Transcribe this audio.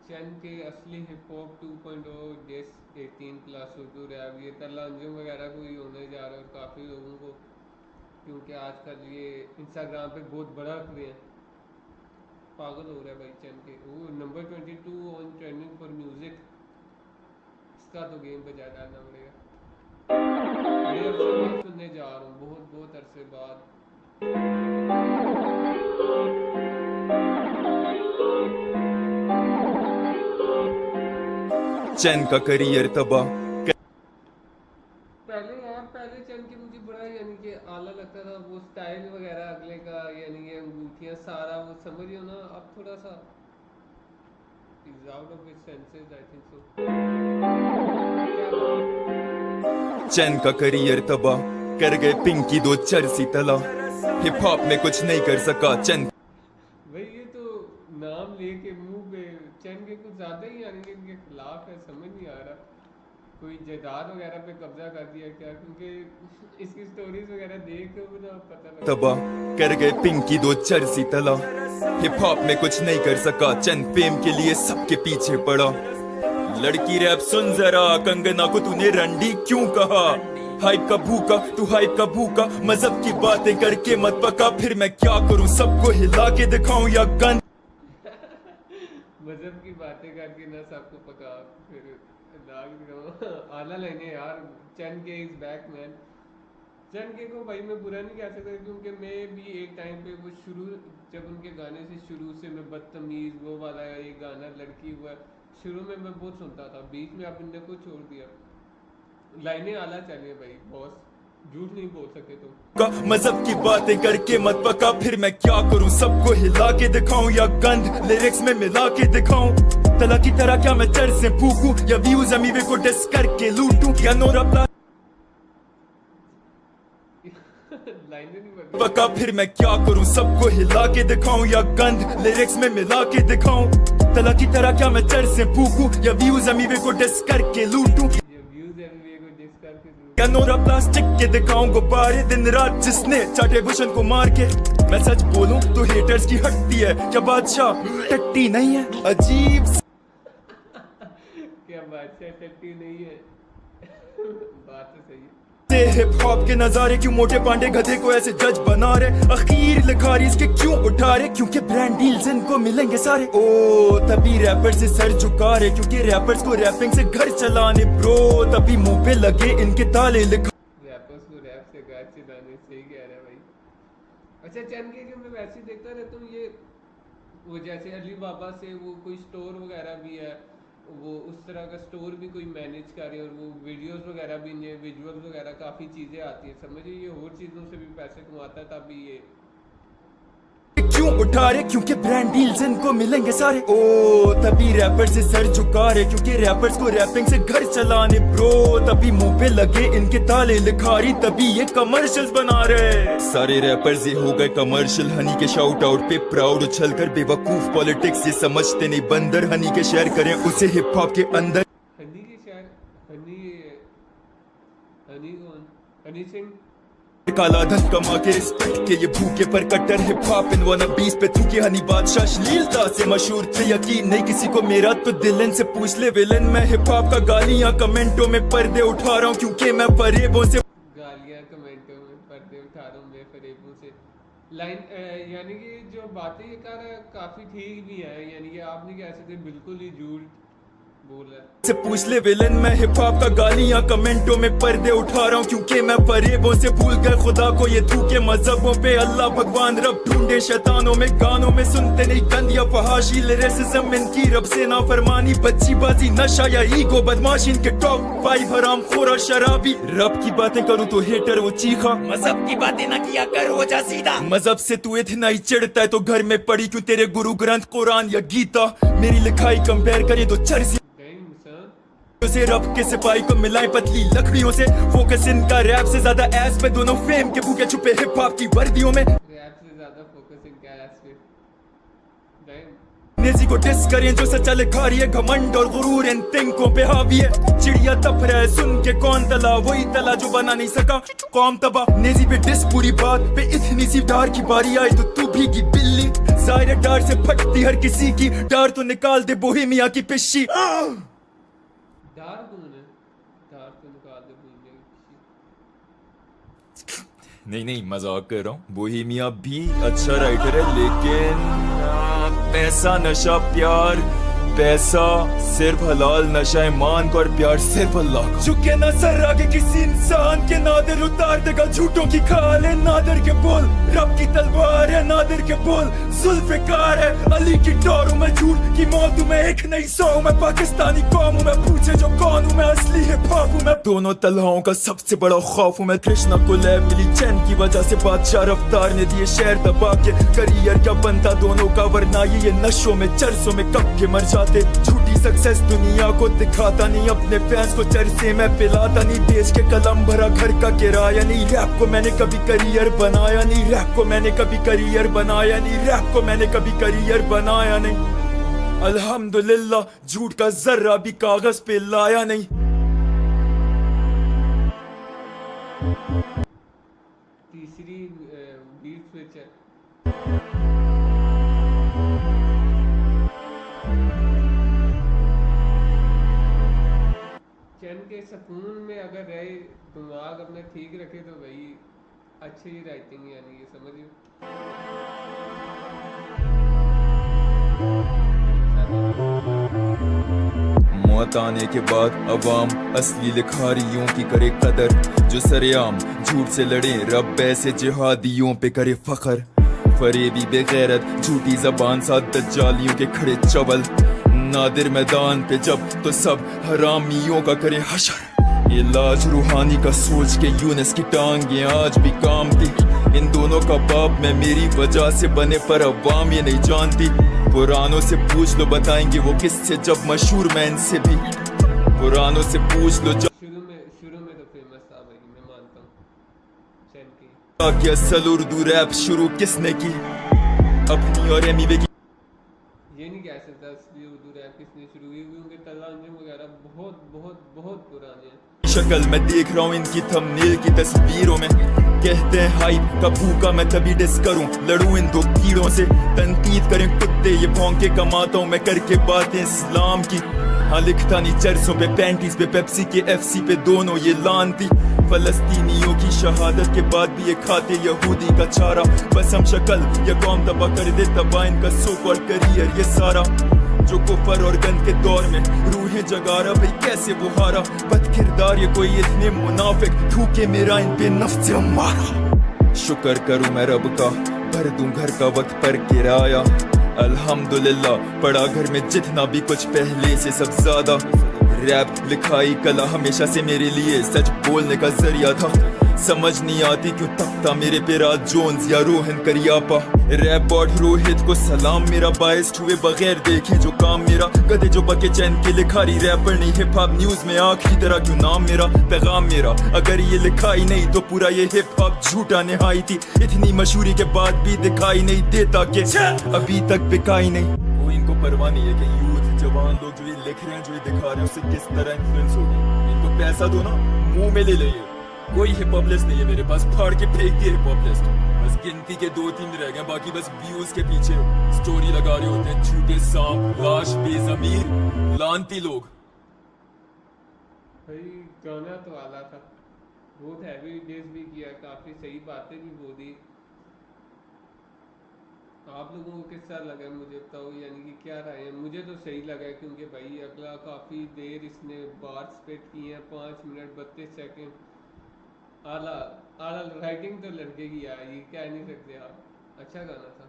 चैन के असली hip hop 2.0 डेस 18 plus Urdu rap ये तल्ला-अंजुम वगैरह को ही होने जा रहा है और काफ़ी लोगों को, क्योंकि आजकल ये इंस्टाग्राम पे बहुत बड़ा क्रिए पागल हो रहा है भाई चैन के। वो number 22 on trending for music, इसका तो गेम पे ज़्यादा डालना पड़ेगा। बड़े अरसे बाद सुनने जा रहा हूँ, बहुत बहुत अरसे बाद। चैन का करियर तबाह। पहले यार, पहले चैन के मुझे बड़ा यानी कि आला लगता था, वो स्टाइल वगैरह अगले का, यानी कि अंगूठियाँ सारा वो समझियो ना। अब थोड़ा सा is out of his senses I think so. क्या बात चैन का करियर तबाह कर गए पिंकी दो चरसी तला। हिप हॉप में कुछ नहीं कर सका चैन। भाई, ये तो नाम लेके मुंह पे चैन के कुछ ज्यादा ही यानी कि इनके खिलाफ है, समझ नहीं आ रहा। कोई जायदाद वगैरह पे कब्जा कर दिया क्या? क्योंकि इसकी स्टोरीज वगैरह देख के मुझे पता लगा। तबाह कर गए पिंकी दो चरसी तला। हिप हॉप में कुछ नहीं कर सका चैन फेम के लिए सबके पीछे पड़ा। लड़की रैप सुन जरा, कंगना को तूने रंडी क्यों कहा? हाइप का भूखा तू, हाइप का भूखा, मजहब की बातें करके मत पका। फिर मैं क्या करूं, सबको हिला के दिखाऊं या गन? मजहब की बातें करके ना सबको पका, फिर लाग दिखाऊं। आला लेने यार, चैन के इज बैक मैन। चैन के को भाई मैं बुरा नहीं कह सकता, क्योंकि मैं भी एक टाइम पे वो शुरू, जब उनके गाने से शुरू से मैं बदतमीज वो वाला ये गाना लड़की हुआ, शुरू में मैं बहुत सुनता था, बीच में अब इनने को छोड़ दिया। लाइनें आला चले भाई बॉस, झूठ नहीं बोल सके तो। मजहब की बातें करके मत पका, फिर मैं क्या करूं, सबको हिला के दिखाऊं या गंद लिरिक्स में मिला के दिखाऊं? तला की तरह क्या मैं चर से फूकूं या व्यूज अमीवे को डिस करके लूटूं? या नोरा लाइनें नहीं बदली। पका फिर मैं क्या करूं, सबको हिला के दिखाऊं या गंद लिरिक्स में मिला के दिखाऊं? तला की तरह क्या मैं चर से फूकूं या व्यूज अमीवे को डिस करके लूटूं? या नोरा प्लास्टिक के दिखाऊं गुब्बारे दिन रात जिसने चाटे भूषण को मार के? मैं सच बोलूं तो हेटर्स की हटती है क्या बादशाह टट्टी नहीं है? अजीब क्या बादशाह टट्टी नहीं है? बात तो सही है। हिप हॉप के नजारे क्यों मोटे पांडे गधे को ऐसे जज बना रहे? अखीर लिखारी इसके क्यों उठा रहे? क्योंकि ब्रांड डील्स इनको मिलेंगे सारे। ओ तभी रैपर से सर झुका रहे, क्योंकि रैपर्स को रैपिंग से घर चलाने ब्रो। तभी मुंह पे लगे इनके ताले लिखा, रैपर्स को रैप से घर चलाने। सही कह रहा है भाई। अच्छा, चैन के मैं वैसे ही देखता रहता हूँ, ये वो जैसे अली बाबा से वो कोई स्टोर वगैरह भी है, वो उस तरह का स्टोर भी कोई मैनेज करे, और वो वीडियोस वगैरह भी नहीं, विजुअल्स वगैरह काफ़ी चीज़ें आती हैं, समझिए ये और चीज़ों से भी पैसे कमाता है, तभी ये क्यों उठा रहे? क्योंकि ब्रांड डील्स इनको मिलेंगे सारे। ओ तभी रैपर से सर झुका रहे, क्योंकि रैपर्स को रैपिंग से घर चलाने ब्रो। तभी मुंह पे लगे इनके ताले लिखारी, तभी ये कमर्शियल्स बना रहे। सारे रैपर्स ये हो गए कमर्शियल। हनी के शाउट आउट पे प्राउड उछल कर बेवकूफ पॉलिटिक्स ये समझते नहीं बंदर। हनी के शेयर करें उसे हिप हॉप के अंदर। हनी के शायद हनी कौन? हनी सिंह। काला धन कमा के रिस्पेक्ट के ये भूखे पर कट्टर हिप हॉप इन वन बीस पे थूके। हनी बादशाह अश्लीलता से मशहूर थे, यकीन नहीं किसी को मेरा तो दिलन से पूछ ले विलन। मैं हिप हॉप का गालियां कमेंटों में पर्दे उठा रहा हूँ, क्योंकि मैं फरेबों से गालियां कमेंटों में पर्दे उठा रहा हूँ मैं फरेबों से। लाइन यानी कि जो बातें ये कर रहा है काफ़ी ठीक भी है, यानी कि आप नहीं कह सकते बिल्कुल ही झूठ बोल रहा है। से पूछ ले विलन। मैं हिप हॉप का गालियां कमेंटों में पर्दे उठा रहा हूँ, क्योंकि मैं फरेबों से भूल गए खुदा को ये थूके मजहबों पे। अल्लाह भगवान रब ढूंढे शैतानों में, गानों में सुनते नहीं गंद या फहाशी। लिरिसिज्म इनकी रब से नाफरमानी, बच्ची बाजी नशा या ईगो बदमाशी। इनके टॉप 5 हराम खोरा शराबी। रब की बातें करूँ तो हेटर वो चीखा, मजहब की बातें ना किया कर हो जा सीधा। मजहब से तू इतना ही चिढ़ता है तो घर में पड़ी क्यों तेरे गुरु ग्रंथ कुरान या गीता? मेरी लिखाई कंपेयर करे तो चर्सी से रब के सिपाही को मिलाए पतली लकड़ियों से। फोकस इनका रैप से ज्यादा एस पे, दोनों फेम के भूखे छुपे हिप हॉप की वर्दियों में। रैप से ज्यादा फोकस इनका एस पे। नेजी को डिस करें जो सच्चा लिखा रही है, घमंड और गुरूर इन तिंकों पे हावी है। चिड़िया तप रहा है सुन के कौन तला, वही तला जो बना नहीं सका कौम तबाह। नेजी पे डिस पूरी बात पे, इतनी सी डार की बारी आई तो तू भीगी बिल्ली। जाहिर है डार से फटती हर किसी की डार तो निकाल दे बोहेमिया की पिशी। डार कौन है? डार तो निकाल दे बोहेमिया की। नहीं नहीं मजाक कर रहा हूँ, बोहेमिया भी अच्छा राइटर है लेकिन पैसा नशा प्यार, पैसा सिर्फ हलाल, नशा ईमान का और प्यार सिर्फ अल्लाह का। झुके ना सर आगे किसी इंसान के, नादिर उतार देगा झूठों की खाल है, नादिर के बोल रब की तलवार है, नादिर के बोल जुल्फिकार है, अली की टोर हूँ मैं, झूठ की मौत हूँ मैं, एक नहीं सौ हूँ मैं, पाकिस्तानी कौम हूँ मैं, पूछे जो कौन हूँ मैं, असली हिप हॉप हूँ मैं, दोनों तलहाओं का सबसे बड़ा खौफ हूँ मैं। कृष्णा को लैब मिली चैन की वजह से, बादशाह रफ्तार ने दिए शहर दबा के, करियर क्या बनता दोनों का, वरना ये नशों में चरसों में कब के मर जाते। झूठी सक्सेस दुनिया को दिखाता नहीं, अपने फैंस को चरसे में पिलाता नहीं, देश के कलम भरा घर का किराया नहीं, रैप को मैंने कभी करियर बनाया नहीं, रैप को मैंने कभी करियर बनाया नहीं, रैप को मैंने कभी करियर बनाया नहीं। अल्हम्दुलिल्लाह झूठ का जर्रा भी कागज पे लाया नहीं। तीसरी बीट स्विच है। चैन के सुकून में अगर रहे, दिमाग अपना ठीक रखे तो भाई अच्छी राइटिंग यानी ये समझिए। मौत आने के बाद अवाम असली लिखारियों की करे कदर, जो सरेआम झूठ से लड़े रब ऐसे जिहादियों पे करे फखर, फरेबी बेगैरत झूठी जबान साथ दज्जालियों के खड़े चवल, नादिर मैदान पे जब तो सब हरामियों का करे हशर, ये लाज रूहानी का सोच के यूनस की टांगे आज भी काम थी, इन दोनों का बाप मैं मेरी वजह से बने पर अवाम ये नहीं जानती, पुरानों से पूछ लो बताएंगे वो किससे जब मशहूर मैं इनसे भी, पुरानों से पूछ लो जब शुरू में तो फेमस था भाई, मैं मानता हूँ चैन की। कि असल उर्दू रैप शुरू किसने की, अपनी और एमिवे की। ये नहीं कह सकता असली उर्दू रैप किसने शुरू की, क्योंकि तल्लांजम वगैरह बहुत बहुत बहुत पुराने हैं। शक्ल मैं देख रहा हूँ इनकी थंबनेल की तस्वीरों में, कहते हैं हाइप का भूखा मैं तभी डिस करूं, लड़ूं इन दो कीड़ों से, तनकीद करें कुत्ते ये भौंके कमाता हूँ मैं करके बातें इस्लाम की, हाँ लिखता नहीं चर्चों पे पैंटीज पे पेप्सी के एफसी पे दोनों ये लानती, फलस्तीनियों की शहादत के बाद भी ये खाते यहूदी का चारा, बस हम शक्ल ये कौम तबाह कर दे तबाह इनका सो कॉल्ड करियर ये सारा, जो कुफर और गंद के दौर में रूहें जगा रहा भाई कैसे वो हारा, बद किरदार ये कोई इतने मुनाफिक थूके मेरा इन पे नफ्स मारा, शुक्र करूं मैं रब का भर दूं घर का वक्त पर किराया, अल्हम्दुलिल्लाह पड़ा घर में जितना भी कुछ पहले से सब ज्यादा, रैप लिखाई कला हमेशा से मेरे लिए सच बोलने का जरिया था, समझ नहीं आती क्यों तकता मेरे पे राज जोन्स या रोहन करियापा, रैप बॉट रोहित को सलाम मेरा बाइस्ड हुए बगैर देखे जो काम मेरा, गधे जो बके चैन के लिखारी रैपर नहीं हिप हॉप न्यूज में आखिरी तरह क्यों नाम मेरा, पैगाम मेरा अगर ये लिखाई नहीं तो पूरा ये हिप हॉप झूठा निहाई थी, इतनी मशहूरी के बाद भी दिखाई नहीं देता कि अभी तक बिकाई नहीं, वो इनको परवाह नहीं है कि यूथ जवान लोग जो ये लिख रहे हैं जो ये दिखा रहे हैं उससे किस तरह इन्फ्लुएंस होगी, इनको पैसा दो ना मुंह में ले लेंगे, कोई हिप हॉप लिस्ट नहीं है मेरे पास, फाड़ के फेंक दिए हिप हॉप लिस्ट, बस गिनती के 2-3 रह गए, बाकी बस व्यूज के पीछे स्टोरी लगा रहे होते हैं झूठे सांप लाश बेजमीर लानती लोग। भाई गाना तो आला था, बहुत हैवी डेज भी किया, काफ़ी सही बातें भी बोली। आप लोगों को किस लगा मुझे बताओ, यानी कि क्या राय है? मुझे तो सही लगा क्योंकि भाई अगला काफ़ी देर इसने बार स्पेट की हैं, 5 मिनट 32 सेकेंड, आला आला राइटिंग तो लड़के की आई, कह नहीं सकते आप, अच्छा गाना था।